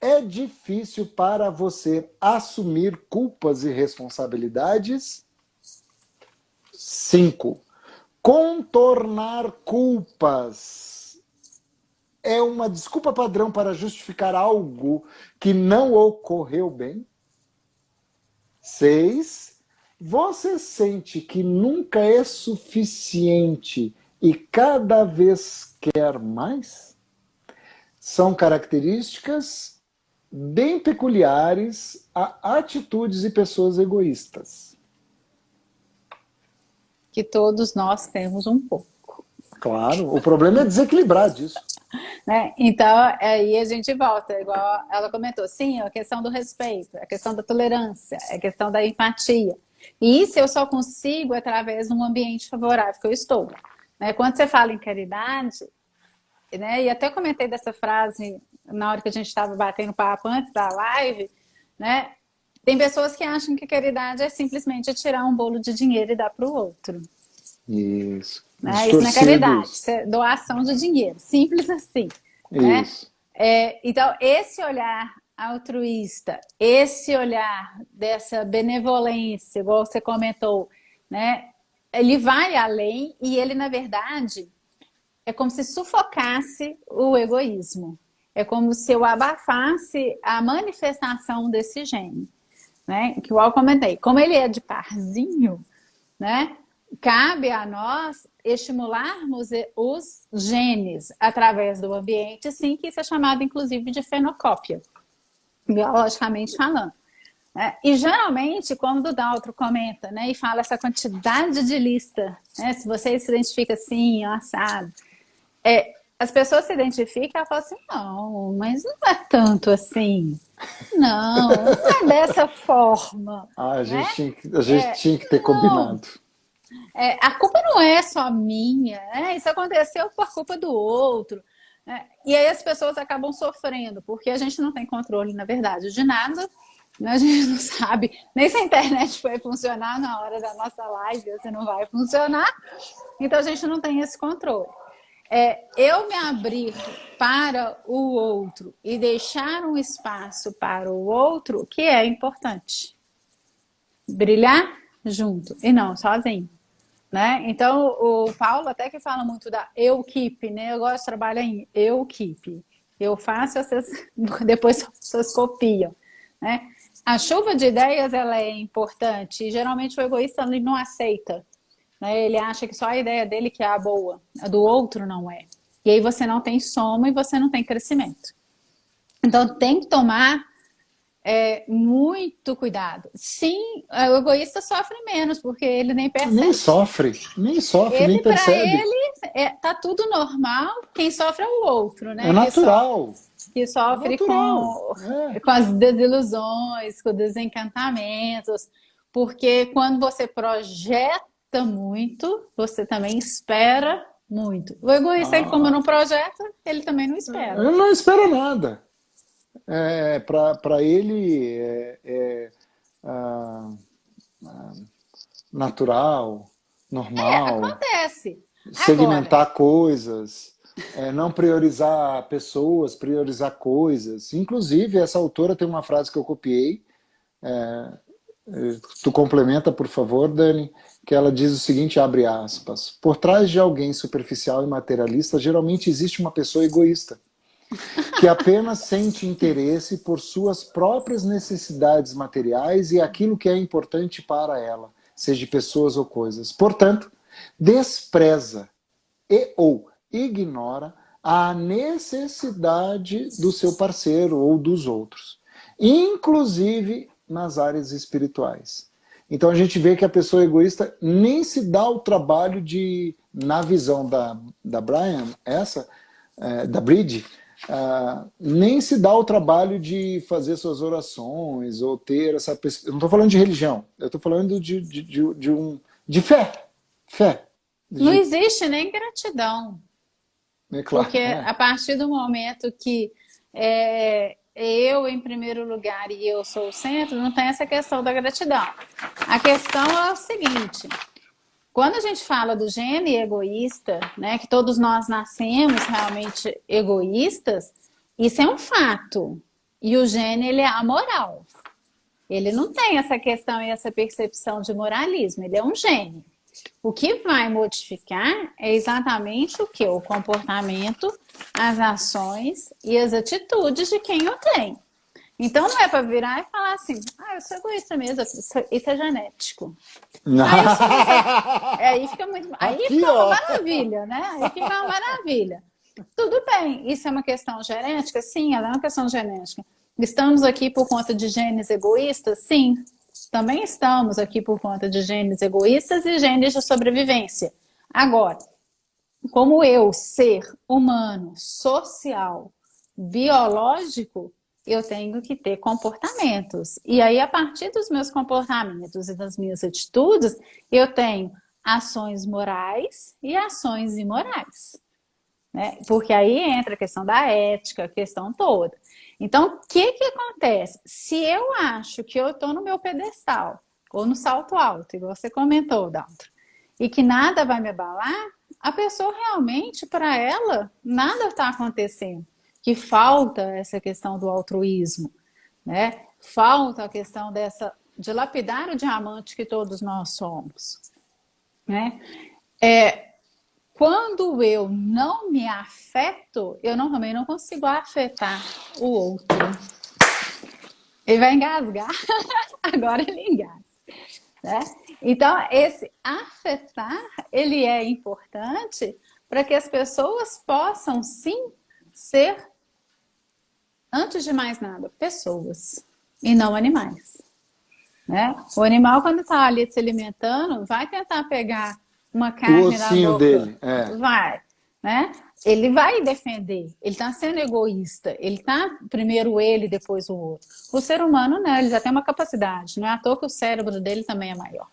É difícil para você assumir culpas e responsabilidades? 5. Contornar culpas é uma desculpa padrão para justificar algo que não ocorreu bem? 6. Você sente que nunca é suficiente e cada vez quer mais? São características bem peculiares a atitudes e pessoas egoístas. Que todos nós temos um pouco. Claro, o problema é desequilibrar disso. Né? Então, aí a gente volta, igual ela comentou, sim, a questão do respeito, a questão da tolerância, a questão da empatia. E isso eu só consigo através de um ambiente favorável que eu estou. Né? Quando você fala em caridade, né, e até comentei dessa frase na hora que a gente estava batendo papo antes da live, né? Tem pessoas que acham que caridade é simplesmente tirar um bolo de dinheiro e dar para o outro. Isso. Né? Isso não é caridade, isso é doação de dinheiro, simples assim. Isso. Né? Então, esse olhar altruísta, esse olhar dessa benevolência, igual você comentou, né? Ele vai além e ele, na verdade, é como se sufocasse o egoísmo. É como se eu abafasse a manifestação desse gene. Né? Que eu comentei. Como ele é de parzinho, né? Cabe a nós estimularmos os genes através do ambiente, sim, que isso é chamado, inclusive, de fenocópia, biologicamente falando. Né? E, geralmente, quando o Daltro comenta, né, e fala essa quantidade de lista, né, se você se identifica assim, assado, as pessoas se identificam e falam assim, não, mas não é tanto assim. Não é dessa forma. A né? gente tinha que ter combinado. A culpa não é só minha, né? Isso aconteceu por culpa do outro. Né? E aí as pessoas acabam sofrendo, porque a gente não tem controle, na verdade, de nada. Né? A gente não sabe nem se a internet vai funcionar na hora da nossa live, ou se não vai funcionar. Então a gente não tem esse controle. Eu me abrir para o outro e deixar um espaço para o outro, que é importante. Brilhar junto e não sozinho. Né? Então, o Paulo até que fala muito da eu-keep, né? Eu gosto de trabalhar em eu-keep. Eu faço, depois vocês copiam. Né? A chuva de ideias ela é importante e geralmente o egoísta ele não aceita. Né? Ele acha que só a ideia dele que é a boa, a do outro não é. E aí você não tem soma e você não tem crescimento. Então tem que tomar muito cuidado. Sim, o egoísta sofre menos, porque ele nem percebe. Nem sofre, nem Ele, percebe. Para ele, tá tudo normal, quem sofre é o outro, né? É natural. Que sofre com as desilusões, com desencantamentos, porque quando você projeta muito, você também espera muito. O egoísta, como não projeta, ele também não espera. Ele não espera nada. Para ele natural, normal. Acontece. Segmentar agora, coisas, não priorizar pessoas, priorizar coisas. Inclusive, essa autora tem uma frase que eu copiei. Tu complementa, por favor, Dani, que ela diz o seguinte, abre aspas, por trás de alguém superficial e materialista, geralmente existe uma pessoa egoísta, que apenas sente interesse por suas próprias necessidades materiais e aquilo que é importante para ela, seja pessoas ou coisas. Portanto, despreza ou ignora a necessidade do seu parceiro ou dos outros, inclusive nas áreas espirituais. Então a gente vê que a pessoa egoísta nem se dá o trabalho de, na visão da Brian, da Bridge, nem se dá o trabalho de fazer suas orações ou ter essa... Eu não estou falando de religião, eu estou falando de fé. Não existe nem gratidão. Claro, porque a partir do momento que eu em primeiro lugar e eu sou o centro, não tem essa questão da gratidão. A questão é o seguinte, quando a gente fala do gene egoísta, né, que todos nós nascemos realmente egoístas, isso é um fato. E o gene, ele é amoral. Ele não tem essa questão e essa percepção de moralismo, ele é um gene. O que vai modificar é exatamente o que? O comportamento, as ações e as atitudes de quem o tem. Então não é para virar e falar assim, eu sou egoísta mesmo, isso é genético. Aí fica muito. Aí Aqui, fica uma ó. maravilha, né? Aí fica uma maravilha. Tudo bem, isso é uma questão genética? Sim, ela é uma questão genética. Estamos aqui por conta de genes egoístas? Sim, também estamos aqui por conta de genes egoístas e genes de sobrevivência. Agora, como eu, ser humano, social, biológico, eu tenho que ter comportamentos. E aí, a partir dos meus comportamentos e das minhas atitudes, eu tenho ações morais e ações imorais. Né? Porque aí entra a questão da ética, a questão toda. Então, o que acontece? Se eu acho que eu estou no meu pedestal, ou no salto alto, igual você comentou, Daltro, e que nada vai me abalar, a pessoa realmente, para ela, nada está acontecendo. Que falta essa questão do altruísmo, né? Falta a questão de lapidar o diamante que todos nós somos. Né? Quando eu não me afeto, eu também não consigo afetar o outro. Ele vai engasgar, agora ele engasga. Né? Então, esse afetar, ele é importante para que as pessoas possam, sim, ser, antes de mais nada, pessoas e não animais. Né? O animal, quando está ali se alimentando, vai tentar pegar uma carne na ossinho boca. dele, Vai, né? Ele vai defender, ele está sendo egoísta, ele está primeiro ele, depois o outro. O ser humano, né, ele já tem uma capacidade, não é à toa que o cérebro dele também é maior.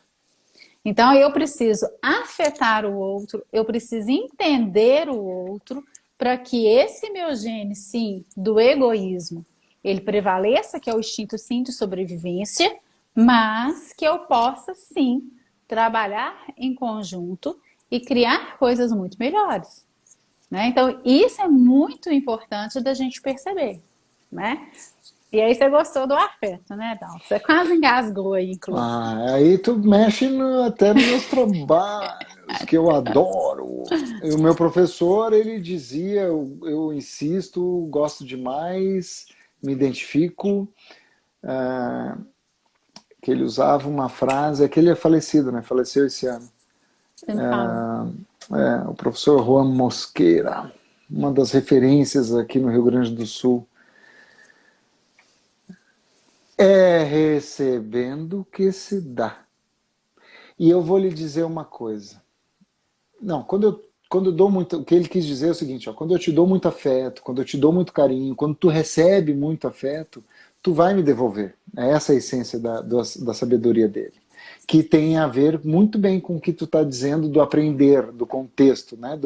Então, eu preciso afetar o outro, eu preciso entender o outro, para que esse meu gene, sim, do egoísmo, ele prevaleça, que é o instinto, sim, de sobrevivência, mas que eu possa, sim, trabalhar em conjunto e criar coisas muito melhores. Né? Então, isso é muito importante da gente perceber. Né? E aí você gostou do afeto, né, Dal? Você quase engasgou aí, inclusive. Aí tu mexe até nos meus trabalhos, que eu adoro. E o meu professor, ele dizia, eu insisto, gosto demais, me identifico, que ele usava uma frase, é que ele é falecido, né? Faleceu esse ano. Você me fala. O professor Juan Mosqueira, uma das referências aqui no Rio Grande do Sul. É recebendo que se dá. E eu vou lhe dizer uma coisa. Não, quando eu dou muito. O que ele quis dizer é o seguinte: ó, quando eu te dou muito afeto, quando eu te dou muito carinho, quando tu recebe muito afeto, tu vai me devolver. É essa a essência da sabedoria dele. Que tem a ver muito bem com o que tu está dizendo do aprender, do contexto, né?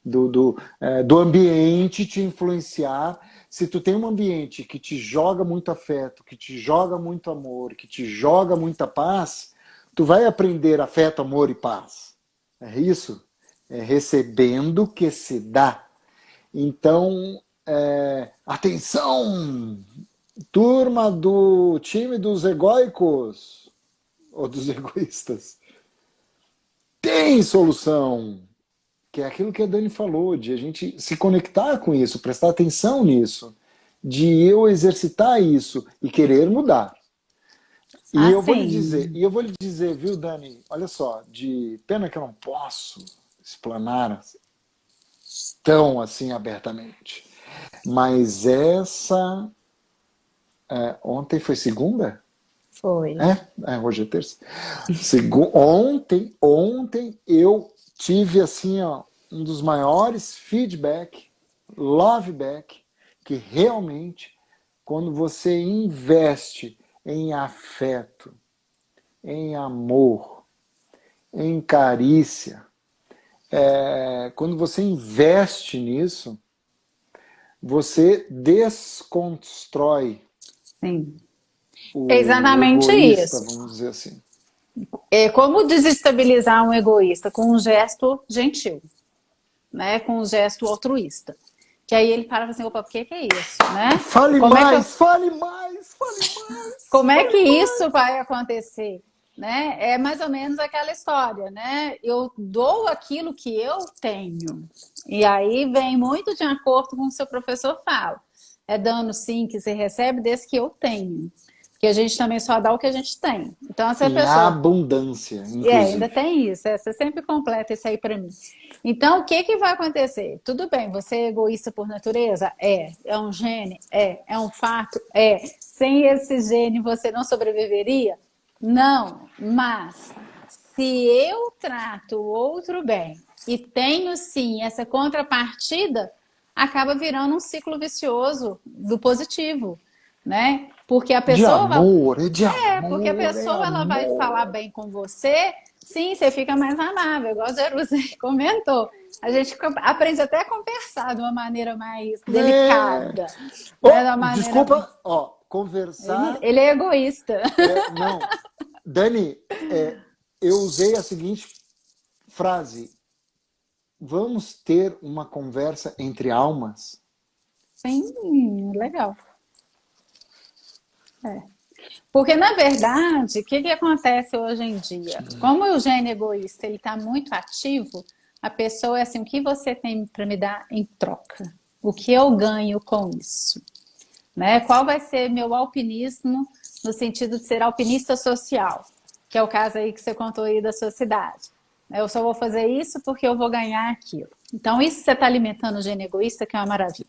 do ambiente te influenciar. Se tu tem um ambiente que te joga muito afeto, que te joga muito amor, que te joga muita paz, tu vai aprender afeto, amor e paz. É isso? É recebendo que se dá. Então, atenção, turma do time dos egóicos, ou dos egoístas. Tem solução, que é aquilo que a Dani falou, de a gente se conectar com isso, prestar atenção nisso, de eu exercitar isso e querer mudar. E eu vou lhe dizer, viu, Dani, olha só, de pena que eu não posso explanar tão assim abertamente, mas ontem foi segunda? Foi. Hoje é terça. Ontem eu tive assim, ó, um dos maiores love back, que realmente, quando você investe em afeto, em amor, em carícia, quando você investe nisso, você desconstrói. Sim. O É exatamente egoísta, isso. vamos dizer assim. É como desestabilizar um egoísta com um gesto gentil, né? Com um gesto altruísta. Que aí ele parava assim, opa, o que é isso, né? Fale Como é que eu- mais, fale mais, fale mais. Como é que isso vai acontecer? Né? É mais ou menos aquela história, né? Eu dou aquilo que eu tenho. E aí vem muito de acordo com o que o seu professor fala. É dando sim que você recebe desse que eu tenho. Porque a gente também só dá o que a gente tem. Então, essa Em pessoa abundância, ainda inclusive. tem isso. Você sempre completa isso aí para mim. Então, o que que vai acontecer? Tudo bem, você é egoísta por natureza? É. É um gene? É. É um fato? É. Sem esse gene, você não sobreviveria? Não. Mas, se eu trato o outro bem e tenho, sim, essa contrapartida, acaba virando um ciclo vicioso do positivo, né? Porque a De pessoa vai amor, é de porque a amor, é pessoa ela vai falar amor. bem com você, sim, você fica mais amável, igual a Jerusalém comentou. A gente aprende até a conversar de uma maneira mais É. delicada, né? De uma Oh, maneira. desculpa, ó, conversar. Ele é egoísta. Não, Dani, eu usei a seguinte frase: vamos ter uma conversa entre almas? Sim, legal. É. Porque, na verdade, o que que acontece hoje em dia? Como o gene egoísta ele está muito ativo, a pessoa é assim, o que você tem para me dar em troca? O que eu ganho com isso? Né? Qual vai ser meu alpinismo no sentido de ser alpinista social? Que é o caso aí que você contou aí da sua cidade. Eu só vou fazer isso porque eu vou ganhar aquilo. Então, isso você está alimentando o gene egoísta, que é uma maravilha.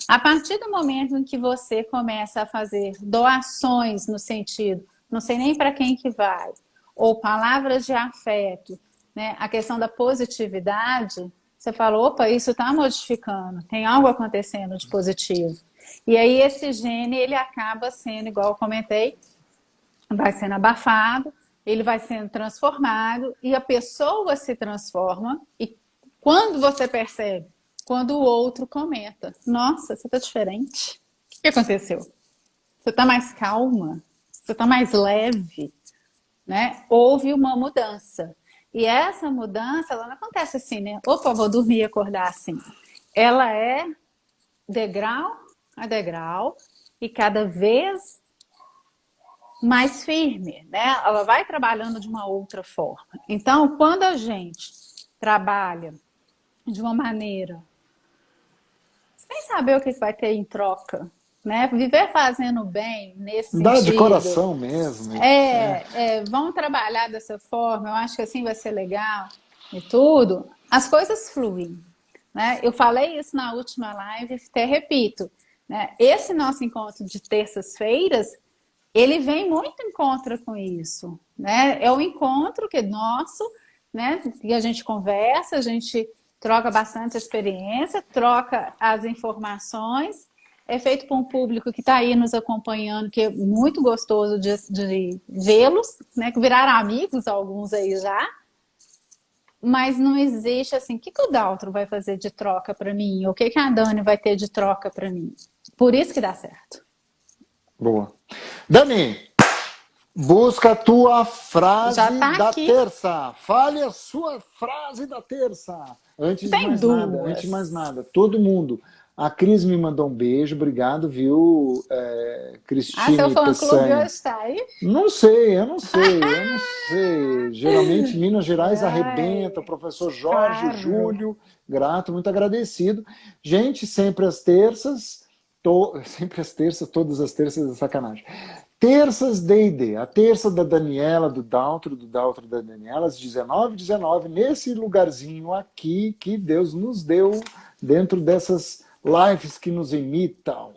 A partir do momento em que você começa a fazer doações no sentido, não sei nem para quem que vai, ou palavras de afeto, né? A questão da positividade, você fala, opa, isso está modificando, tem algo acontecendo de positivo. E aí esse gene, ele acaba sendo, igual eu comentei, vai sendo abafado, ele vai sendo transformado e a pessoa se transforma. E quando você percebe? Quando o outro comenta: nossa, você tá diferente. O que aconteceu? Você tá mais calma? Você tá mais leve? Né? Houve uma mudança. E essa mudança, ela não acontece assim, né? Opa, vou dormir e acordar assim. Ela é degrau a degrau e cada vez mais firme, né? Ela vai trabalhando de uma outra forma. Então, quando a gente trabalha de uma maneira sem saber o que vai ter em troca, né? Viver fazendo bem nesse Dá de sentido, coração mesmo. vão trabalhar dessa forma, eu acho que assim vai ser legal e tudo, as coisas fluem, né? Eu falei isso na última live, até repito, né? Esse nosso encontro de terças-feiras, ele vem muito em contra com isso, né? É um encontro que é nosso, né? E a gente conversa, a gente troca bastante experiência, troca as informações, é feito por um público que está aí nos acompanhando, que é muito gostoso de vê-los, né? Que viraram amigos, alguns aí já, mas não existe assim, o que o Daltro vai fazer de troca para mim? O que a Dani vai ter de troca para mim? Por isso que dá certo. Boa. Dani, busca a tua Já frase tá da aqui. terça. Fale a sua frase da terça. Antes de Tem mais nada, antes de duas. mais nada, todo mundo. A Cris me mandou um beijo, obrigado, viu, Seu Cristine fã-clube hoje Peçanha. está aí? Não sei, eu não sei, eu não sei. Geralmente Minas Gerais arrebenta, Ai, professor Jorge, claro. Júlio, grato, muito agradecido. Gente, sempre às terças, sempre às terças, todas as terças é sacanagem. Terças D&D, a terça da Daniela, do Daltro da Daniela, às 19h19, nesse lugarzinho aqui que Deus nos deu dentro dessas lives que nos imitam.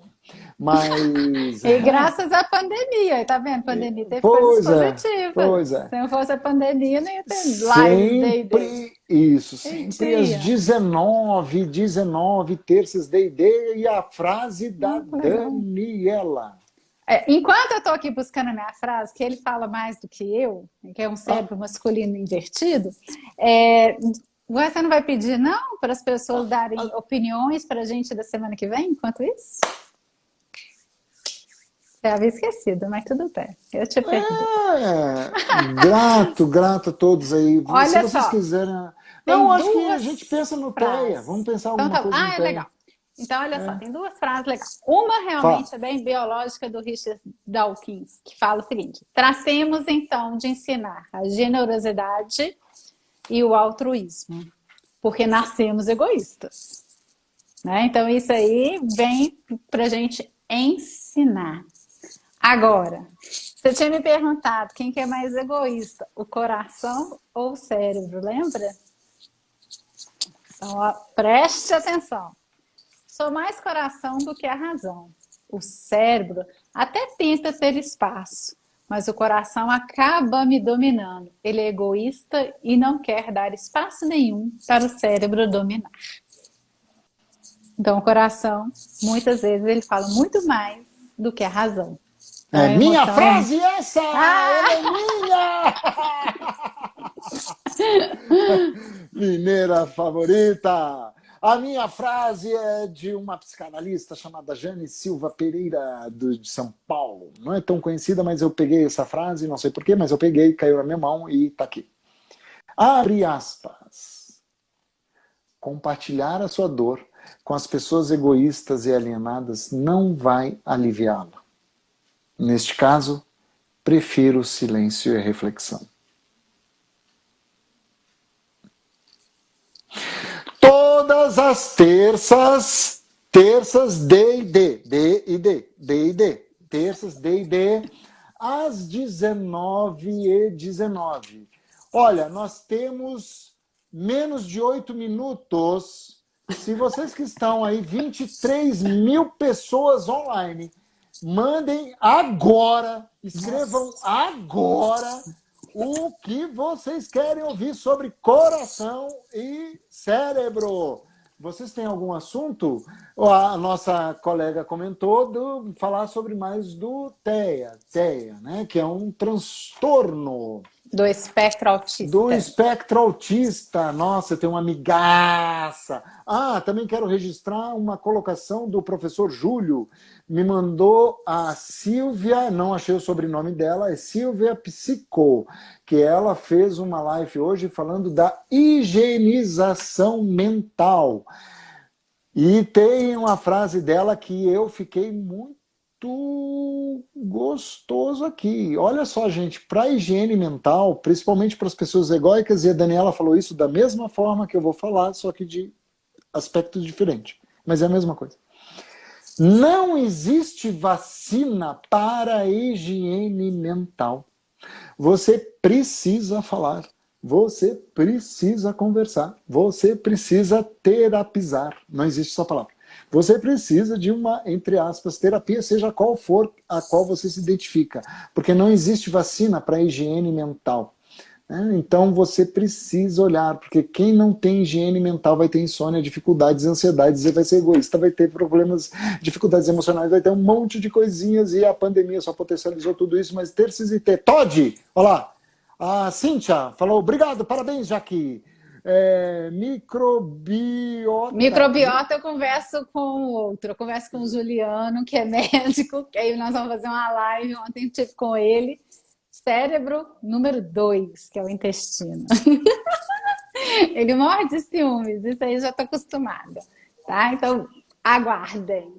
Mas, E graças à pandemia, tá vendo? A pandemia teve coisas pois é, positivas. pois é. Se não fosse a pandemia, não ia ter lives D&D. Sempre isso, E sempre às tinha. 19h19, terças D&D, e a frase da Que legal. Daniela. Enquanto eu estou aqui buscando a minha frase, que ele fala mais do que eu, que é um Ah, cérebro masculino invertido, é, você não vai pedir, não, para as pessoas darem ah, opiniões para a gente da semana que vem, enquanto isso? Você havia esquecido, mas tudo bem, eu te perdoo. grato a todos aí. Se Olha vocês só, quiserem. Não, tem acho que a duas gente pensa no TEA. Vamos frases. pensar Então alguma tá, coisa no é legal. TEA. Então, olha só, tem duas frases legais. Uma realmente é bem biológica do Richard Dawkins, que fala o seguinte: tratemos então de ensinar a generosidade e o altruísmo, porque nascemos egoístas. Né? Então, isso aí vem para a gente ensinar. Agora, você tinha me perguntado quem que é mais egoísta, o coração ou o cérebro, lembra? Então, ó, preste atenção. Sou mais coração do que a razão. O cérebro até tenta ter espaço, mas o coração acaba me dominando. Ele é egoísta e não quer dar espaço nenhum para o cérebro dominar. Então, o coração, muitas vezes, ele fala muito mais do que a razão. Então, É minha frase essa! Ela é minha! Mineira favorita! A minha frase é de uma psicanalista chamada Jane Silva Pereira, de São Paulo. Não é tão conhecida, mas eu peguei essa frase, não sei porquê, mas eu peguei, caiu na minha mão e está aqui. Abre aspas. Compartilhar a sua dor com as pessoas egoístas e alienadas não vai aliviá-la. Neste caso, prefiro o silêncio e a reflexão. Todas as terças D&D, terças D&D, às 19h19. Olha, nós temos menos de 8 minutos. Se vocês que estão aí, 23 mil pessoas online, mandem agora, escrevam agora o que vocês querem ouvir sobre coração e cérebro. Vocês têm algum assunto? A nossa colega comentou de falar sobre mais do TEA, né? Que é um transtorno do espectro autista. Do espectro autista. Nossa, tem uma amigaça. Ah, também quero registrar uma colocação do professor Júlio. Me mandou a Silvia, não achei o sobrenome dela, é Silvia Psico, que ela fez uma live hoje falando da higienização mental. E tem uma frase dela que eu fiquei muito gostoso aqui. Olha só, gente, para a higiene mental, principalmente para as pessoas egóicas, e a Daniela falou isso da mesma forma que eu vou falar, só que de aspecto diferente. Mas é a mesma coisa. Não existe vacina para a higiene mental. Você precisa falar, você precisa conversar, você precisa terapizar. Não existe essa palavra. Você precisa de uma, entre aspas, terapia, seja qual for a qual você se identifica. Porque não existe vacina para a higiene mental. Né? Então você precisa olhar, porque quem não tem higiene mental vai ter insônia, dificuldades, ansiedades, vai ser egoísta, vai ter problemas, dificuldades emocionais, vai ter um monte de coisinhas e a pandemia só potencializou tudo isso, mas terças e ter. Todd, olha lá, a Cíntia falou, obrigado, parabéns, Jaque. Microbiota eu converso com outro, eu converso com o Juliano, que é médico, que aí nós vamos fazer uma live, ontem tive com ele, cérebro número 2, que é o intestino. Ele morre de ciúmes, isso aí eu já estou acostumada, tá? Então, aguardem,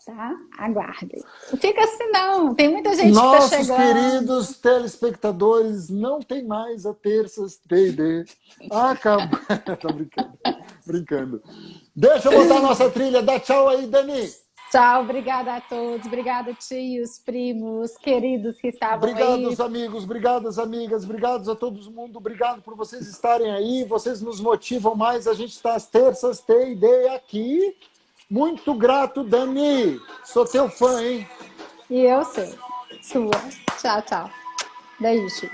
tá? Aguardem. Não fica assim não, tem muita gente que está chegando. Nossos queridos telespectadores, não tem mais a terças D&D. Acabou. Tô brincando. Deixa eu botar a nossa trilha, dá tchau aí, Dani. Tchau, obrigada a todos, obrigada tios, primos, queridos que estavam aí. Obrigados amigos, obrigadas amigas, obrigados a todo mundo, obrigado por vocês estarem aí, vocês nos motivam mais, a gente está às terças T&D aqui. Muito grato, Dani, sou teu fã, hein? E eu sei, sua. Tchau, tchau. Beijo.